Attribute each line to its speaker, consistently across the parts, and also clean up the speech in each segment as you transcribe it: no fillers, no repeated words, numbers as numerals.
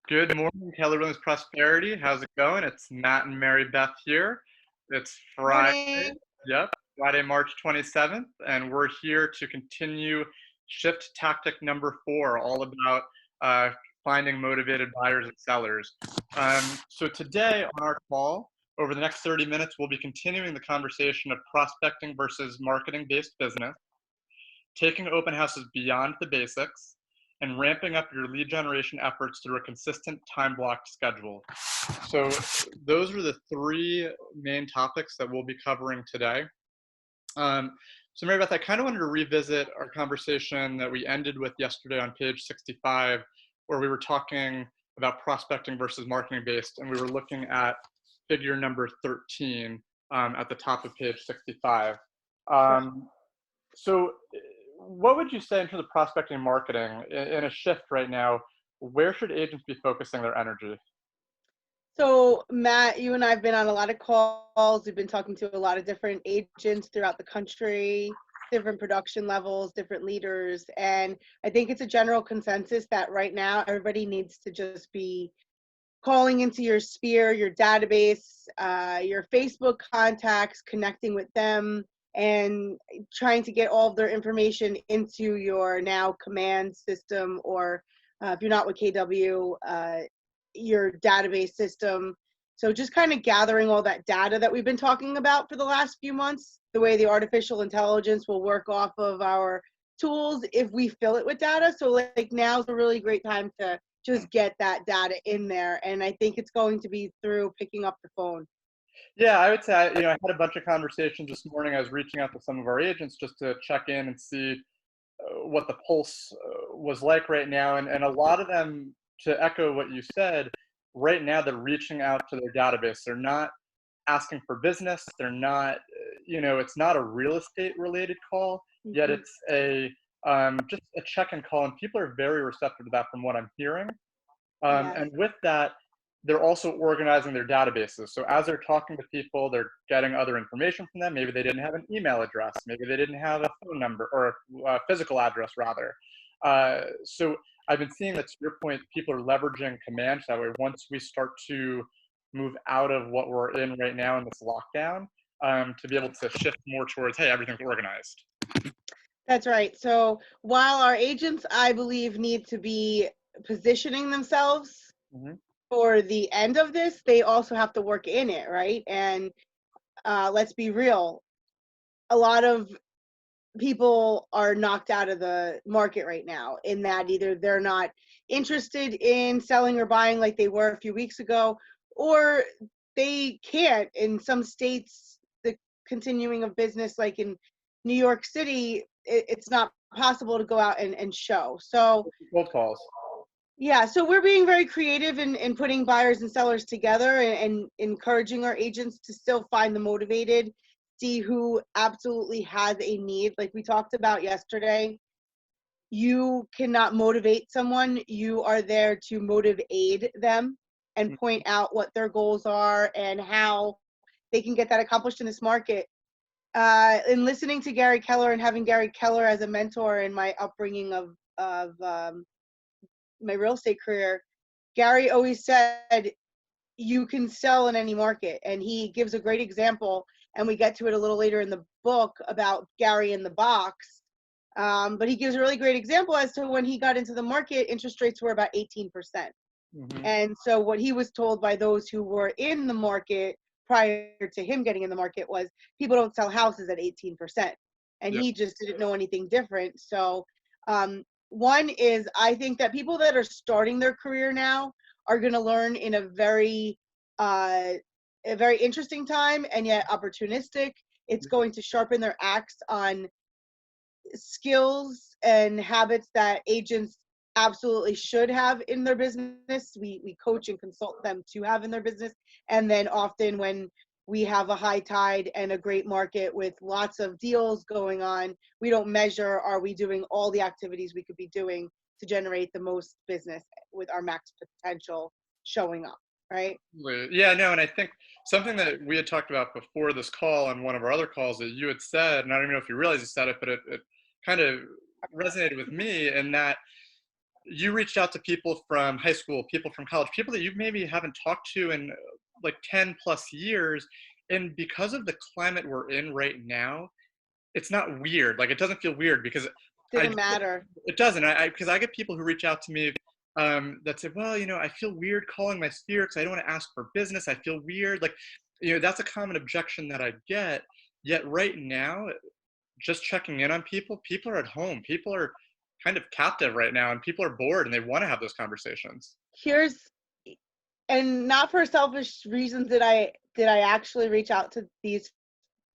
Speaker 1: Good morning, Keller Williams Prosperity. How's it going? It's Matt and Mary Beth here. It's Friday,
Speaker 2: Morning.
Speaker 1: yep, Friday, March 27th, and we're here to continue shift tactic number 4, all about uh, finding motivated buyers and sellers. So today on our call, over the next 30 minutes, we'll be continuing the conversation of prospecting versus marketing-based business, taking open houses beyond the basics, and ramping up your lead generation efforts through a consistent time blocked schedule. So, those are the three main topics that we'll be covering today. Um, so, Mary Beth, I kind of wanted to revisit our conversation that we ended with yesterday on page 65, where we were talking about prospecting versus marketing based, and we were looking at figure number 13 at the top of page 65.
Speaker 2: Sure.
Speaker 1: So, what would you say in terms of prospecting and marketing in a shift right now? Where should agents be focusing their energy?
Speaker 2: So, Matt, you and I have been on a lot of calls. We've been talking to a lot of different agents throughout the country, different production levels, different leaders. And I think it's a general consensus that right now everybody needs to just be calling into your sphere, your database, your Facebook contacts, connecting with them, and trying to get all of their information into your now command system, or if you're not with KW, your database system. So just kind of gathering all that data that we've been talking about for the last few months, the way the artificial intelligence will work off of our tools if we fill it with data. So like now's a really great time to just get that data in there. And I think it's going to be through picking up the phone.
Speaker 1: Yeah, I would say I had a bunch of conversations this morning. I was reaching out to some of our agents just to check in and see what the pulse was like right now, and a lot of them, to echo what you said, right now they're reaching out to their database. They're not asking for business. They're not, it's not a real estate related call, yet
Speaker 2: Mhm.
Speaker 1: it's a just a check-in call, and people are very receptive to that from what I'm hearing.
Speaker 2: Yes.
Speaker 1: And with that, they're also organizing their databases. So as they're talking to people, they're getting other information from them. Maybe they didn't have an email address. Maybe they didn't have a phone number or a physical address, rather. So I've been seeing that, to your point, people are leveraging command. So that way, once we start to move out of what we're in right now in this lockdown, to be able to shift more towards, hey, everything's organized.
Speaker 2: That's right. So while our agents, I believe, need to be positioning themselves
Speaker 1: Hmm.
Speaker 2: for the end of this, they also have to work in it, right? And let's be real, a lot of people are knocked out of the market right now, in that either they're not interested in selling or buying like they were a few weeks ago, or they can't. In some states, the continuing of business, like in New York City, it's not possible to go out and show. So
Speaker 1: Cold calls.
Speaker 2: yeah, so we're being very creative in putting buyers and sellers together, and encouraging our agents to still find the motivated, see who absolutely has a need. Like we talked about yesterday, you cannot motivate someone. You are there to motivate them and point out what their goals are and how they can get that accomplished in this market. In listening to Gary Keller and having Gary Keller as a mentor in my upbringing of my real estate career, Gary always said you can sell in any market. And he gives a great example, and we get to it a little later in the book, about Gary in the box. But he gives a really great example as to when he got into the market, interest rates were about 18%.
Speaker 1: Hmm.
Speaker 2: And so what he was told by those who were in the market prior to him getting in the market was, people don't sell houses at 18%. And
Speaker 1: Yep.
Speaker 2: he just didn't know anything different. So one is, I think that people that are starting their career now are going to learn in uh, a very interesting time, and yet opportunistic. It's going to sharpen their axe on skills and habits that agents absolutely should have in their business. We coach and consult them to have in their business. And then often when we have a high tide and a great market with lots of deals going on, we don't measure, are we doing all the activities we could be doing to generate the most business with our max potential showing up, right?
Speaker 1: Yeah, no, and I think something that we had talked about before this call on one of our other calls that you had said, and I don't even know if you realize you said it, but it kind of resonated with me in that you reached out to people from high school, people from college, people that you maybe haven't talked to in like 10 plus years. And because of the climate we're in right now, it's not weird. Like, it doesn't feel weird because I,
Speaker 2: Didn't matter.
Speaker 1: it doesn't. Because I get people who reach out to me that say, well, I feel weird calling my sphere because I don't want to ask for business. I feel weird. Like, that's a common objection that I get. Yet right now, just checking in on people, people are at home. People are kind of captive right now, and people are bored and they want to have those conversations.
Speaker 2: Here's and not for selfish reasons did I actually reach out to these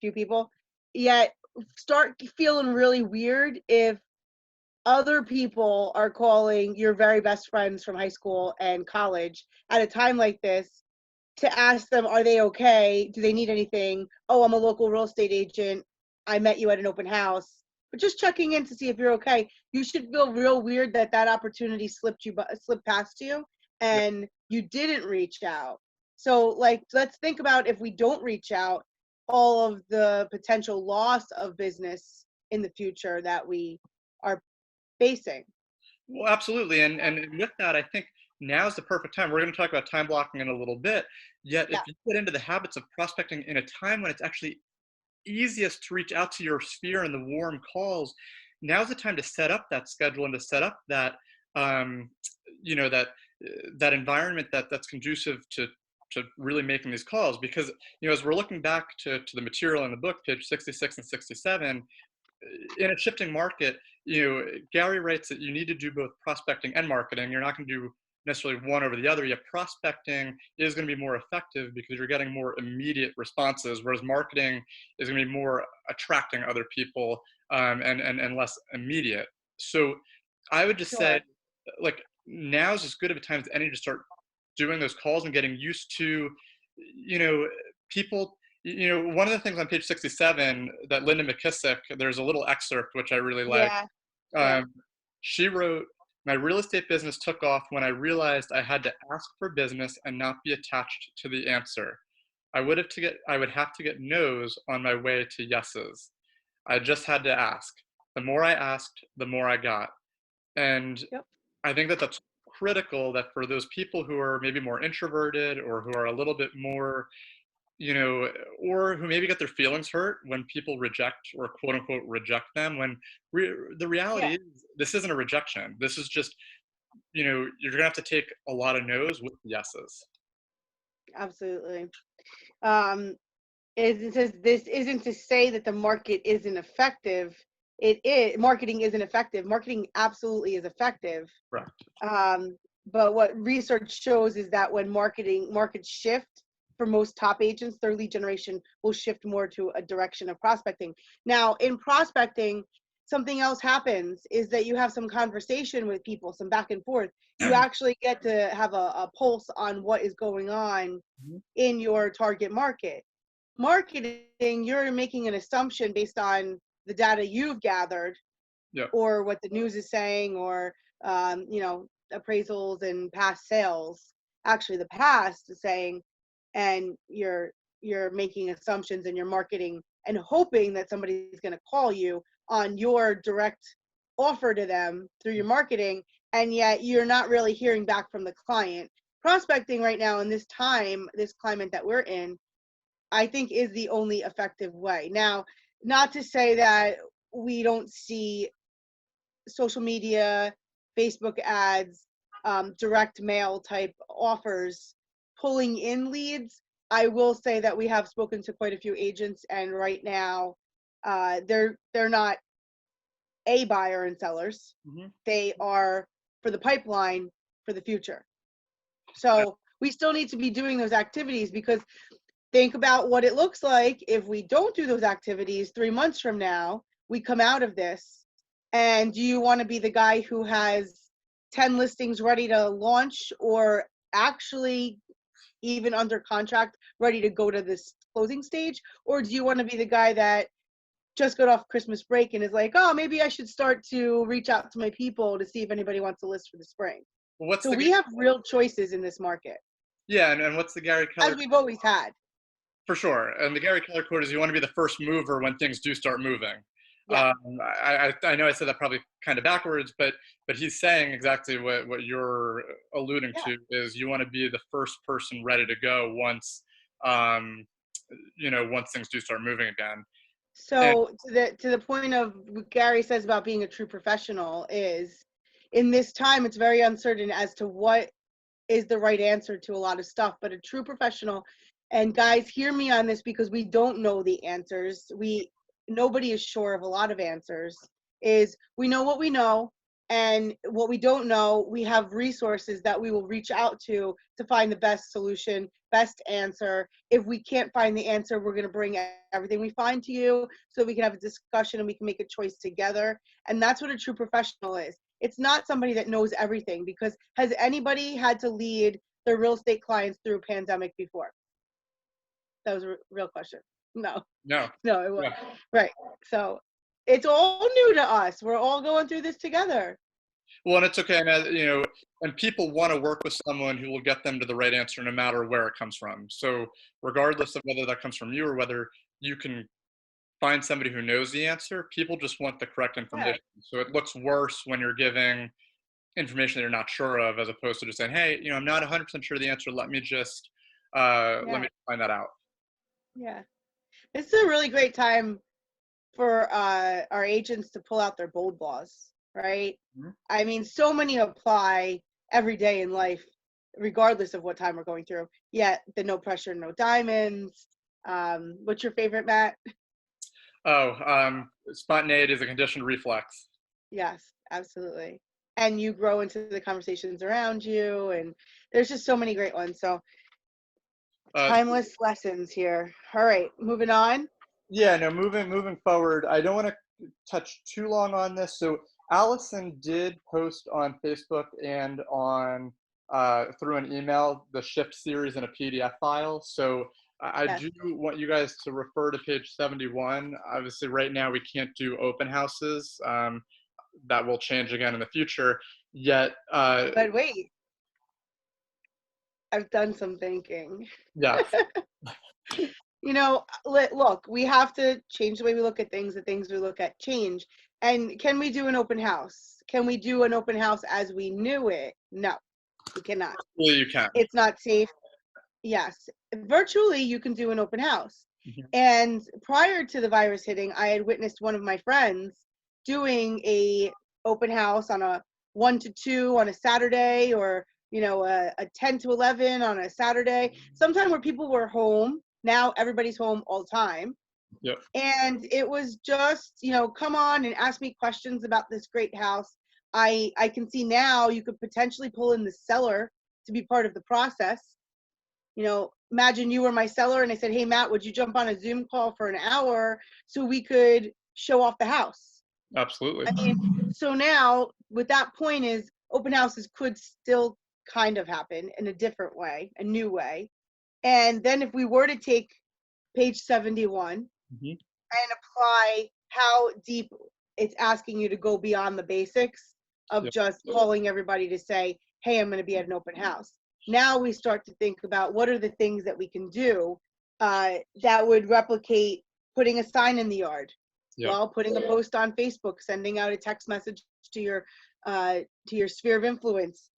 Speaker 2: few people, yet start feeling really weird if other people are calling your very best friends from high school and college at a time like this to ask them, are they okay? Do they need anything? Oh, I'm a local real estate agent. I met you at an open house. But just checking in to see if you're okay. You should feel real weird that that opportunity slipped past you
Speaker 1: Yeah.
Speaker 2: and you didn't reach out. So like, let's think about if we don't reach out, all of the potential loss of business in the future that we are facing.
Speaker 1: Well, absolutely. And with that, I think now's the perfect time. We're going to talk about time blocking in a little bit. Yet, if
Speaker 2: Yeah.
Speaker 1: you get into the habits of prospecting in a time when it's actually easiest to reach out to your sphere and the warm calls, now's the time to set up that schedule and to set up that, um, that that environment that's conducive to really making these calls. Because as we're looking back to the material in the book, page 66 and 67, in a shifting market, Gary writes that you need to do both prospecting and marketing. You're not going to do necessarily one over the other. Yet prospecting is going to be more effective because you're getting more immediate responses, whereas marketing is going to be more attracting other people, and less immediate. So I would just say,
Speaker 2: Sure.
Speaker 1: like, now's as good of a time as any to start doing those calls and getting used to, people. One of the things on page 67 that Linda McKissick, there's a little excerpt which I really like.
Speaker 2: Yeah. Yeah.
Speaker 1: Um, she wrote, "My real estate business took off when I realized I had to ask for business and not be attached to the answer. I would have to get no's on my way to yeses. I just had to ask. The more I asked, the more I got." And
Speaker 2: Yep.
Speaker 1: I think that that's critical, that for those people who are maybe more introverted or who are a little bit more, you know, or who maybe get their feelings hurt when people reject or quote unquote reject them, when the
Speaker 2: Yeah.
Speaker 1: reality is this isn't a rejection. This is just, you're gonna have to take a lot of no's with yeses.
Speaker 2: Absolutely. Um, it says this isn't to say that the market isn't effective. It is marketing isn't effective. Marketing absolutely is effective.
Speaker 1: Correct.
Speaker 2: Um, but what research shows is that when markets shift for most top agents, their lead generation will shift more to a direction of prospecting. Now, in prospecting, something else happens is that you have some conversation with people, some back and forth. You actually get to have a pulse on what is going on
Speaker 1: Mhm.
Speaker 2: in your target market. Marketing, you're making an assumption based on the data you've gathered
Speaker 1: Yep.
Speaker 2: or what the news is saying, or appraisals and past sales. Actually, the past is saying, and you're making assumptions and you're marketing and hoping that somebody's going to call you on your direct offer to them through your marketing, and yet you're not really hearing back from the client. Prospecting right now in this time, this climate that we're in, I think is the only effective way. Now, not to say that we don't see social media, Facebook ads, direct mail type offers pulling in leads. I will say that we have spoken to quite a few agents, and right now, they're not a buyer and sellers.
Speaker 1: Hmm.
Speaker 2: They are for the pipeline for the future. So we still need to be doing those activities, because think about what it looks like if we don't do those activities 3 months from now. We come out of this, and do you want to be the guy who has 10 listings ready to launch, or actually even under contract ready to go to this closing stage? Or do you want to be the guy that just got off Christmas break and is like, oh, maybe I should start to reach out to my people to see if anybody wants to list for the spring?
Speaker 1: Well, what's
Speaker 2: So
Speaker 1: the
Speaker 2: we have real choices in this market,
Speaker 1: yeah, and what's the Gary
Speaker 2: as
Speaker 1: Keller?
Speaker 2: we've always had.
Speaker 1: For sure. And the Gary Keller quote is, "You want to be the first mover when things do start moving."
Speaker 2: Yeah.
Speaker 1: I know I said that probably kind of backwards, but he's saying exactly what you're alluding
Speaker 2: Yeah.
Speaker 1: to is you want to be the first person ready to go once um, once things do start moving again. And
Speaker 2: So to the point of what Gary says about being a true professional is in this time it's very uncertain as to what is the right answer to a lot of stuff, but a true professional, and guys hear me on this because we don't know the answers. Nobody is sure of a lot of answers. Is we know what we know, and what we don't know, we have resources that we will reach out to find the best solution, best answer. If we can't find the answer, we're going to bring everything we find to you so we can have a discussion and we can make a choice together. And that's what a true professional is. It's not somebody that knows everything, because has anybody had to lead their real estate clients through a pandemic before? That was a real question. No,
Speaker 1: no,
Speaker 2: no, it was
Speaker 1: yeah.
Speaker 2: right. So it's all new to us. We're all going through this together.
Speaker 1: Well, and it's okay, and and people want to work with someone who will get them to the right answer no matter where it comes from. So regardless of whether that comes from you or whether you can find somebody who knows the answer, people just want the correct
Speaker 2: Yeah,
Speaker 1: information. So it looks worse when you're giving information that you're not sure of, as opposed to just saying, "Hey, I'm not 100% sure of the answer. Let
Speaker 2: yeah,
Speaker 1: me find that out."
Speaker 2: yeah. This is a really great time for our agents to pull out their bold laws, right?
Speaker 1: Mhm.
Speaker 2: I mean, so many apply every day in life, regardless of what time we're going through. Yet the no pressure, no diamonds. What's your favorite, Matt?
Speaker 1: Oh, spontaneity is a conditioned reflex.
Speaker 2: Yes, absolutely. And you grow into the conversations around you, and there's just so many great ones. So
Speaker 1: Uh,
Speaker 2: timeless lessons here. All right, moving on.
Speaker 1: Yeah, no, moving forward, I don't want to touch too long on this. So Allison did post on Facebook and on through an email the Shift series in a PDF file. So I
Speaker 2: Yes.
Speaker 1: do want you guys to refer to page 71. Obviously, right now we can't do open houses. That will change again in the future. Yet,
Speaker 2: But wait, I've done some thinking.
Speaker 1: yeah,
Speaker 2: Look, we have to change the way we look at things, the things we look at change. And can we do an open house? Can we do an open house as we knew it? No, we cannot.
Speaker 1: well, you can.
Speaker 2: It's not safe. Yes, virtually you can do an open house.
Speaker 1: Mhm.
Speaker 2: And prior to the virus hitting, I had witnessed one of my friends doing a open house on a 1 to 2 on a Saturday, or a 10 to 11 on a Saturday, sometime where people were home. Now everybody's home all the time.
Speaker 1: Yep,
Speaker 2: And it was just, come on and ask me questions about this great house. I can see now you could potentially pull in the seller to be part of the process. Imagine you were my seller and I said, hey, Matt, would you jump on a Zoom call for an hour so we could show off the house?
Speaker 1: absolutely.
Speaker 2: I mean, so now with that point is open houses could still kind of happen in a different way, a new way. And then if we were to take page 71
Speaker 1: Mhm.
Speaker 2: and apply how deep it's asking you to go beyond the basics of
Speaker 1: Yep.
Speaker 2: just calling everybody to say, hey, I'm going to be at an open house. Now we start to think about what are the things that we can do that would replicate putting a sign in the yard,
Speaker 1: Yep.
Speaker 2: well, putting a post on Facebook, sending out a text message to your sphere of influence,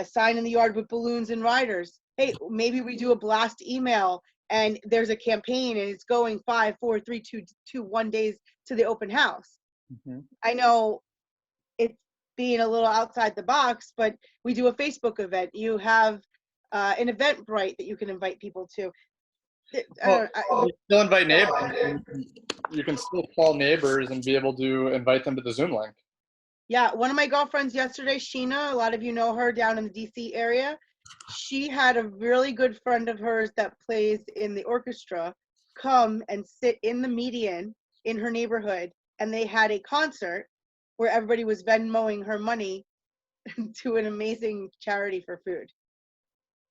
Speaker 2: sign in the yard with balloons and riders. Hey, maybe we do a blast email and there's a campaign and it's going 5, 4, 3, 2, 2, 1 days to the open house.
Speaker 1: Mhm.
Speaker 2: I know it's being a little outside the box, but we do a Facebook event. You have an Eventbrite that you can invite people to. I
Speaker 1: Well,
Speaker 2: don't, I,
Speaker 1: you still invite neighbors. You can still call neighbors and be able to invite them to the Zoom link.
Speaker 2: yeah, one of my girlfriends yesterday, Sheena, a lot of you know her down in the DC area. She had a really good friend of hers that plays in the orchestra come and sit in the median in her neighborhood, and they had a concert where everybody was Venmoing her money to an amazing charity for food.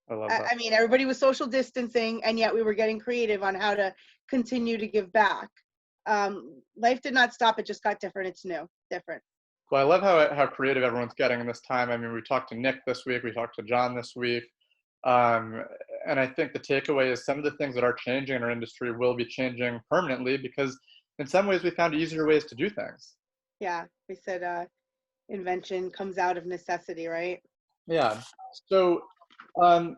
Speaker 1: I love
Speaker 2: I
Speaker 1: that.
Speaker 2: I mean, everybody was social distancing, and yet we were getting creative on how to continue to give back. Life did not stop; it just got different. It's new, different.
Speaker 1: Well, I love how creative everyone's getting in this time. I mean, we talked to Nick this week, we talked to John this week, um, and I think the takeaway is some of the things that are changing in our industry will be changing permanently because in some ways we found easier ways to do things.
Speaker 2: Yeah, we said invention comes out of necessity, right?
Speaker 1: Yeah. So,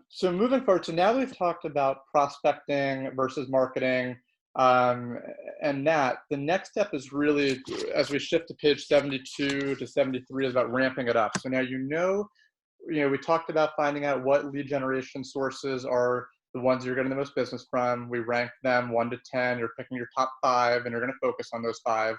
Speaker 1: so moving forward, so now that we've talked about prospecting versus marketing, um, and that the next step is really, as we shift to page 72 to 73, is about ramping it up. So now we talked about finding out what lead generation sources are the ones you're getting the most business from. We ranked them 1 to 10. You're picking your top 5, and you're going to focus on those 5.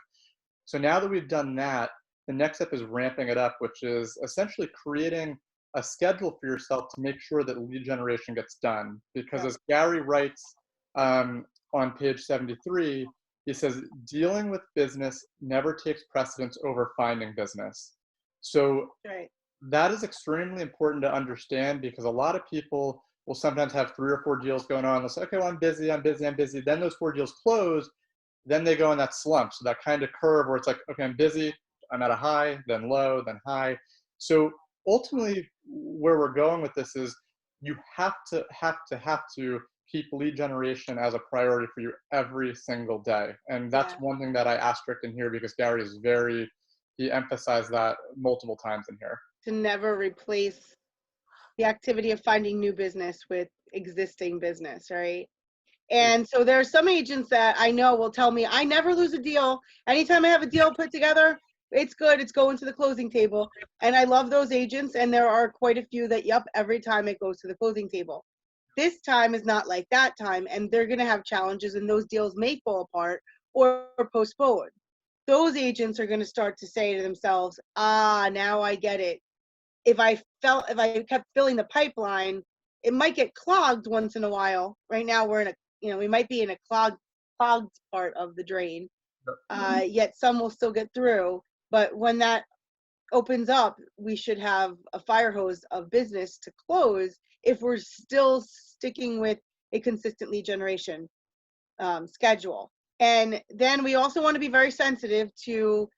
Speaker 1: So now that we've done that, the next step is ramping it up, which is essentially creating a schedule for yourself to make sure that lead generation gets done. Because
Speaker 2: Yeah.
Speaker 1: as Gary writes on page 73, he says, dealing with business never takes precedence over finding business. So
Speaker 2: Right.
Speaker 1: that is extremely important to understand because a lot of people will sometimes have 3 or 4 deals going on. They'll say, okay, well, I'm busy, I'm busy, I'm busy. Then those 4 deals close. Then they go in that slump. So that kind of curve where it's like, okay, I'm busy, I'm at a high, then low, then high. So ultimately, where we're going with this is you have to keep lead generation as a priority for you every single day. And that's
Speaker 2: Yeah.
Speaker 1: one thing that I asterisked in here because Gary is he emphasized that multiple times in here.
Speaker 2: To never replace the activity of finding new business with existing business, right? And so there are some agents that I know will tell me, I never lose a deal. Anytime I have a deal put together, it's good. It's going to the closing table. And I love those agents. And there are quite a few that, yep, every time it goes to the closing table. This time is not like that time. And they're going to have challenges and those deals may fall apart or postpone. Those agents are going to start to say to themselves, now I get it. If I kept filling the pipeline, it might get clogged once in a while. Right now we're in we might be in a clogged part of the drain. Yet some will still get through. But when that opens up, we should have a fire hose of business to close if we're still sticking with a consistent lead generation schedule. And then we also want to be very sensitive to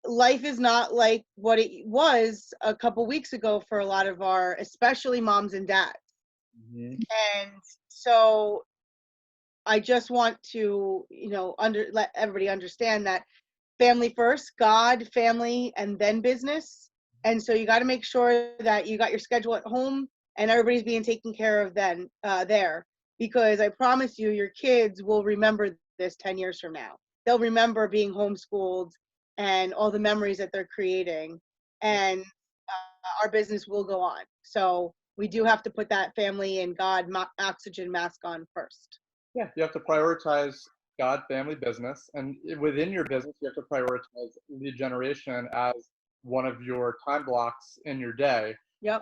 Speaker 2: life is not like what it was a couple weeks ago for a lot of our, especially moms and dads.
Speaker 1: Mhm.
Speaker 2: And so I just want to, let everybody understand that family first, God, family, and then business. And so you got to make sure that you got your schedule at home and everybody's being taken care of then there. Because I promise you, your kids will remember this 10 years from now. They'll remember being homeschooled and all the memories that they're creating. And our business will go on. So we do have to put that family and God oxygen mask on first.
Speaker 1: Yeah, you have to prioritize God, family, business, and within your business, you have to prioritize lead generation as one of your time blocks in your day.
Speaker 2: Yep.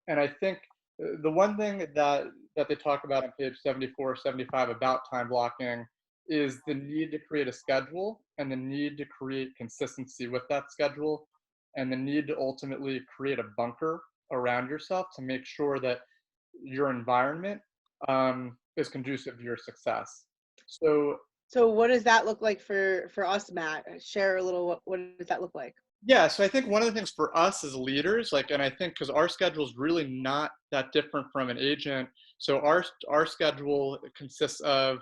Speaker 1: And I think the one thing that they talk about on page 74, 75 about time blocking is the need to create a schedule and the need to create consistency with that schedule and the need to ultimately create a bunker around yourself to make sure that your environment is conducive to your success. So
Speaker 2: So what does that look like for us, Matt? Share a little. What does that look like?
Speaker 1: yeah, so I think one of the things for us as leaders, like, and I think because our schedule is really not that different from an agent. So our schedule consists of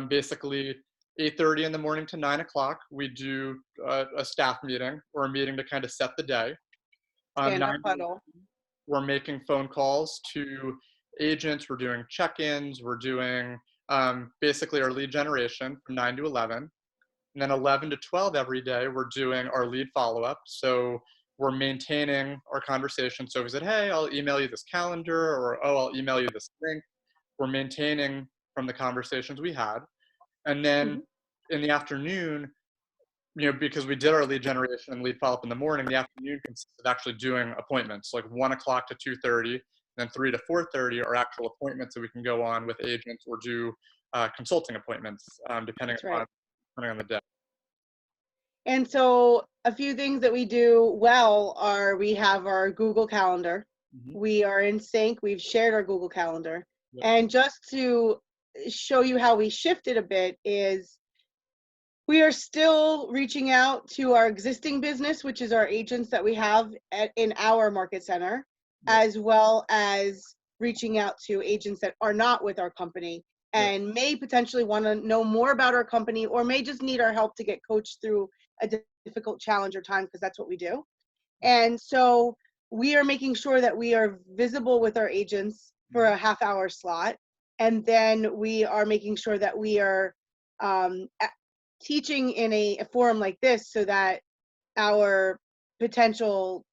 Speaker 1: basically 8:30 in the morning to 9 o'clock. We do a staff meeting or a meeting to kind of set the day.
Speaker 2: Stand up
Speaker 1: 9 to
Speaker 2: huddle.
Speaker 1: we're making phone calls to agents. We're doing check-ins. We're doing basically our lead generation from 9 to 11. And then 11 to 12 every day, we're doing our lead follow-up. So we're maintaining our conversation. So if we said, hey, I'll email you this calendar, or oh, I'll email you this link, we're maintaining from the conversations we had. And then
Speaker 2: Mm-hmm.
Speaker 1: in the afternoon, because we did our lead generation and lead follow-up in the morning, the afternoon consists of actually doing appointments, like 1 o'clock to 2:30, then 3 to 4:30 are actual appointments that we can go on with agents or do consulting appointments, depending
Speaker 2: That's right.
Speaker 1: on the day.
Speaker 2: And so a few things that we do well are we have our Google Calendar.
Speaker 1: Mhm.
Speaker 2: We are in sync. We've shared our Google Calendar.
Speaker 1: Yep.
Speaker 2: And just to show you how we shifted a bit is we are still reaching out to our existing business, which is our agents that we have in our market center,
Speaker 1: Yep.
Speaker 2: as well as reaching out to agents that are not with our company.
Speaker 1: Yeah.
Speaker 2: and may potentially want to know more about our company, or may just need our help to get coached through a difficult challenge or time, because that's what we do. And so we are making sure that we are visible with our agents for a half-hour slot. And then we are making sure that we are teaching in a forum like this, so that our potential,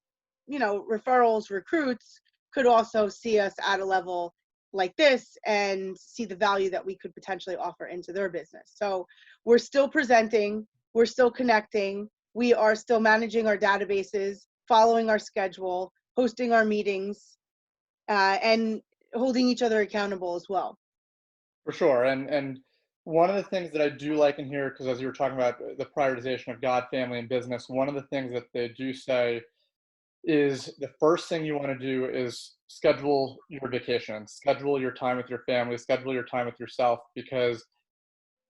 Speaker 2: referrals, recruits could also see us at a level like this and see the value that we could potentially offer into their business. So we're still presenting, we're still connecting, we are still managing our databases, following our schedule, hosting our meetings, and holding each other accountable as well.
Speaker 1: For sure. And one of the things that I do like in here, because as you were talking about the prioritization of God, family, and business, one of the things that they do say is the first thing you want to do is schedule your vacation, schedule your time with your family, schedule your time with yourself, because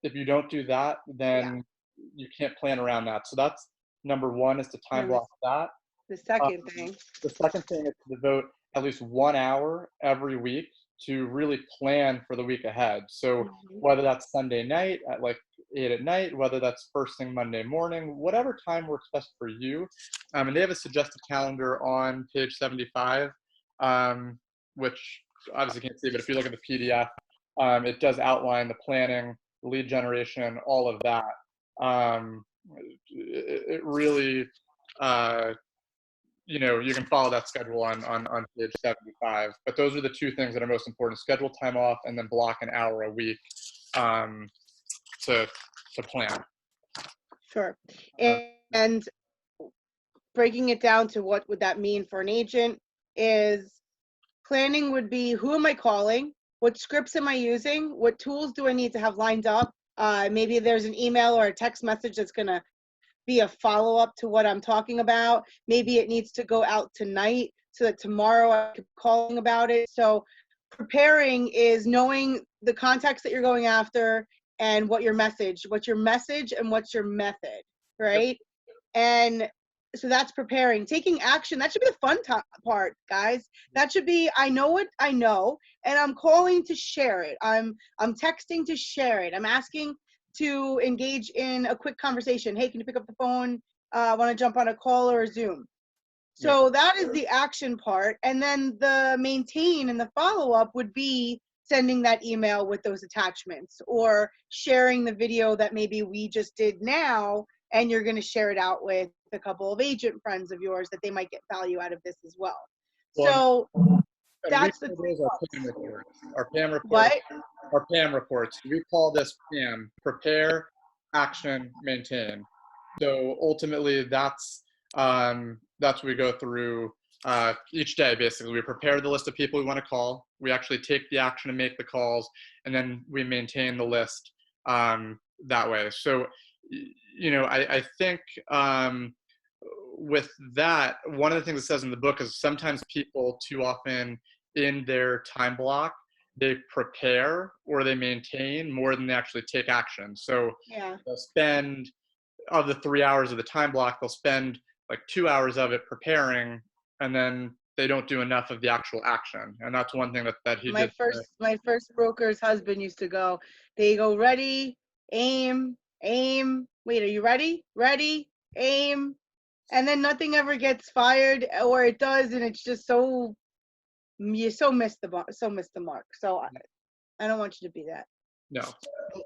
Speaker 1: if you don't do that,
Speaker 2: Yeah.
Speaker 1: then you can't plan around that. So that's number one, is to time
Speaker 2: And the,
Speaker 1: block that.
Speaker 2: the
Speaker 1: Um,
Speaker 2: second thing,
Speaker 1: the second thing is to devote at least 1 hour every week to really plan for the week ahead. So
Speaker 2: mhm,
Speaker 1: whether that's Sunday night at like 8 at night, whether that's first thing Monday morning, whatever time works best for you. And they have a suggested calendar on page 75, which obviously can't see, but if you look at the PDF, it does outline the planning, lead generation, all of that. It really, uh, you can follow that schedule on page 75. But those are the two things that are most important: schedule time off, and then block an hour a week um, to plan.
Speaker 2: sure.
Speaker 1: Uh,
Speaker 2: And breaking it down to what would that mean for an agent is, planning would be, who am I calling? What scripts am I using? What tools do I need to have lined up? Maybe there's an email or a text message that's going to be a follow-up to what I'm talking about. Maybe it needs to go out tonight so that tomorrow I could be calling about it. So preparing is knowing the context that you're going after, and what's your message and what's your method,
Speaker 1: yep.
Speaker 2: right? And so that's preparing. Taking action, that should be the fun part, guys. That should be, I know what I know, and I'm calling to share it. I'm texting to share it. I'm asking to engage in a quick conversation. Hey, can you pick up the phone? Want to jump on a call or a Zoom?
Speaker 1: Yep.
Speaker 2: So that is the action part. And then the maintain and the follow-up would be sending that email with those attachments, or sharing the video that maybe we just did now, and you're going to share it out with a couple of agent friends of yours that they might get value out of this as well.
Speaker 1: Well,
Speaker 2: So
Speaker 1: and we
Speaker 2: that's the
Speaker 1: call those our PAM reports. Our PAM reports.
Speaker 2: what?
Speaker 1: Our PAM reports. We call this PAM: prepare, action, maintain. So ultimately, that's what we go through each day. Basically, we prepare the list of people we want to call. We actually take the action to make the calls, and then we maintain the list that way. So, I think with that, one of the things it says in the book is sometimes people too often in their time block, they prepare or they maintain more than they actually take action. So
Speaker 2: Yeah.
Speaker 1: they'll spend, of the 3 hours of the time block, they'll spend like 2 hours of it preparing, and then they don't do enough of the actual action. And that's one thing that he
Speaker 2: My
Speaker 1: did.
Speaker 2: first broker's husband used to go, they go, ready, aim, aim. Wait, are you ready? Ready, aim. And then nothing ever gets fired, or it does, and it's just so, you so miss the mark. So I don't want you to be that.
Speaker 1: No.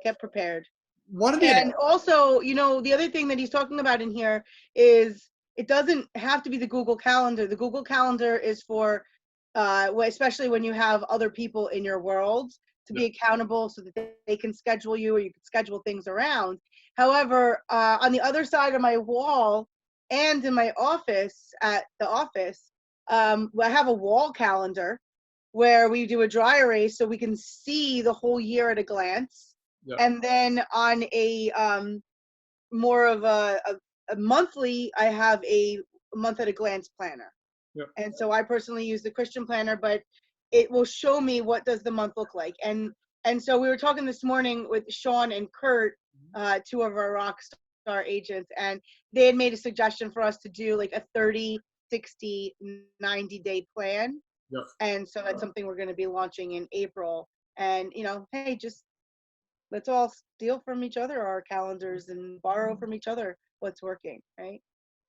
Speaker 2: Get prepared.
Speaker 1: One of the
Speaker 2: And also, the other thing that he's talking about in here is, it doesn't have to be the Google Calendar. The Google Calendar is for, especially when you have other people in your world, to be accountable, so that they can schedule you, or you can schedule things around. However, on the other side of my wall and in my office, at the office, I have a wall calendar where we do a dry erase so we can see the whole year at a glance.
Speaker 1: Yeah.
Speaker 2: And then on a more of a monthly, I have a month at a glance planner.
Speaker 1: Yeah.
Speaker 2: And so I personally use the Christian planner, but it will show me what does the month look like. And so we were talking this morning with Sean and Kurt, two of our rock star agents, and they had made a suggestion for us to do like a 30, 60, 90-day plan.
Speaker 1: Yeah.
Speaker 2: And so that's something we're going to be launching in April. And, hey, just Let's all steal from each other our calendars and borrow from each other what's working, right?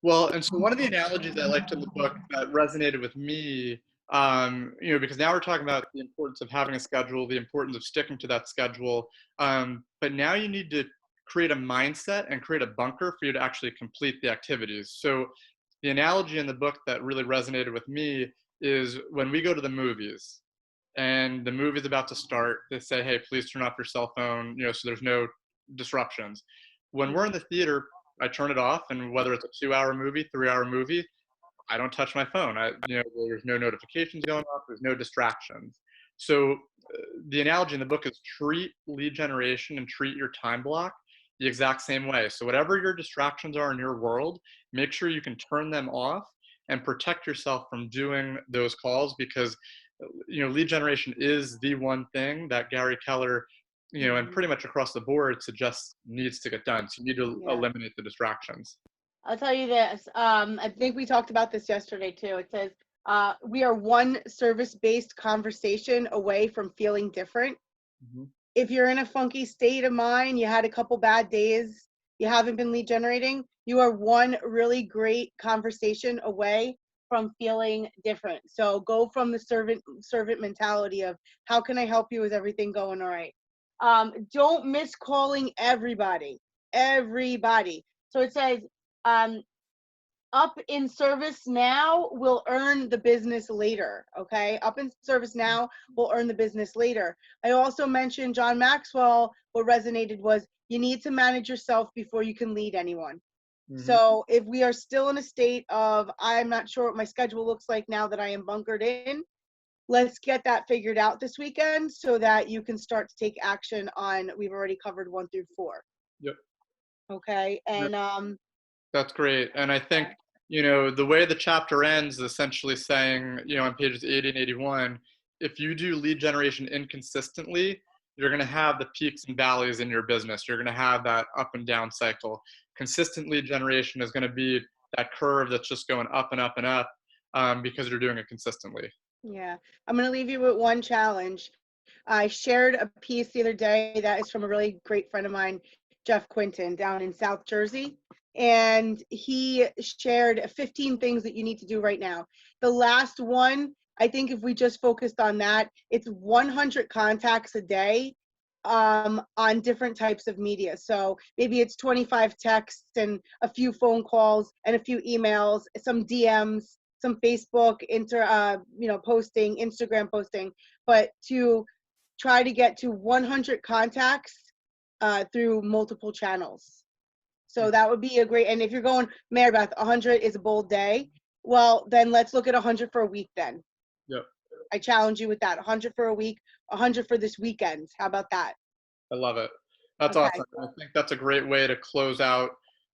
Speaker 1: Well, and so one of the analogies I liked in the book that resonated with me, because now we're talking about the importance of having a schedule, the importance of sticking to that schedule, but now you need to create a mindset and create a bunker for you to actually complete the activities. So the analogy in the book that really resonated with me is when we go to the movies and the movie's about to start, they say, hey, please turn off your cell phone, so there's no disruptions. When we're in the theater, I turn it off, and whether it's a 2-hour movie, 3-hour movie, I don't touch my phone. There's no notifications going off, there's no distractions. So the analogy in the book is treat lead generation and treat your time block the exact same way. So whatever your distractions are in your world, make sure you can turn them off and protect yourself from doing those calls, because lead generation is the one thing that Gary Keller, and
Speaker 2: Mhm.
Speaker 1: pretty much across the board suggests needs to get done. So you need to
Speaker 2: Yeah.
Speaker 1: eliminate the distractions.
Speaker 2: I'll tell you this. I think we talked about this yesterday too. It says, we are one service-based conversation away from feeling different.
Speaker 1: Mhm.
Speaker 2: If you're in a funky state of mind, you had a couple bad days, you haven't been lead generating, you are one really great conversation away from feeling different. So go from the servant mentality of how can I help you? Is everything going all right? Don't miss calling everybody. Everybody. So it says, um, up in service now will earn the business later. Okay, up in service now will earn the business later. I also mentioned John Maxwell. What resonated was you need to manage yourself before you can lead anyone.
Speaker 1: Mhm.
Speaker 2: So if we are still in a state of I'm not sure what my schedule looks like now that I am bunkered in, let's get that figured out this weekend so that you can start to take action on, we've already covered 1 through 4.
Speaker 1: Yep.
Speaker 2: Okay, and
Speaker 1: That's great. And I think,
Speaker 2: yeah.
Speaker 1: the way the chapter ends is essentially saying, on pages 80 and 81, if you do lead generation inconsistently, you're going to have the peaks and valleys in your business. You're going to have that up and down cycle. Consistent lead generation is going to be that curve that's just going up and up and up, because you're doing it consistently.
Speaker 2: Yeah, I'm going to leave you with one challenge. I shared a piece the other day that is from a really great friend of mine, Jeff Quinton, down in South Jersey. And he shared 15 things that you need to do right now. The last one, I think if we just focused on that, it's 100 contacts a day on different types of media. So maybe it's 25 texts and a few phone calls and a few emails, some DMs, some Facebook posting, Instagram posting, but to try to get to 100 contacts through multiple channels. So that would be a great, and if you're going, Maribeth, 100 is a bold day. Well, then let's look at 100 for a week then.
Speaker 1: Yep.
Speaker 2: I challenge you with that. 100 for a week, 100 for this weekend. How about that?
Speaker 1: I love it. That's
Speaker 2: Okay.
Speaker 1: awesome. I think that's a great way to close out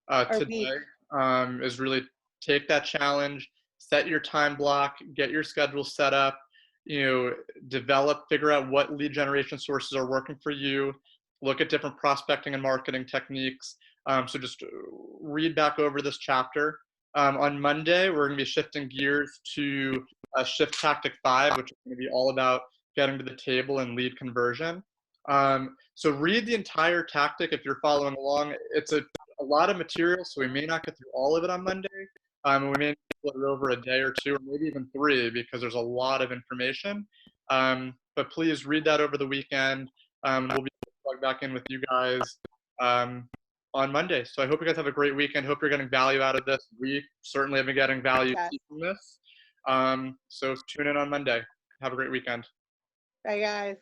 Speaker 2: Our week.
Speaker 1: today. Is really take that challenge, set your time block, get your schedule set up. Figure out what lead generation sources are working for you. Look at different prospecting and marketing techniques. So just read back over this chapter. On Monday, we're going to be shifting gears to shift tactic 5, which is going to be all about getting to the table and lead conversion. So read the entire tactic if you're following along. It's a lot of material, so we may not get through all of it on Monday. We may split it over a day or two, or maybe even 3, because there's a lot of information. But please read that over the weekend. We'll be plugged back in with you guys on Monday. So I hope you guys have a great weekend. Hope you're getting value out of this. We certainly have been getting value
Speaker 2: Yes.
Speaker 1: from this. So tune in on Monday. Have a great weekend.
Speaker 2: Bye, guys.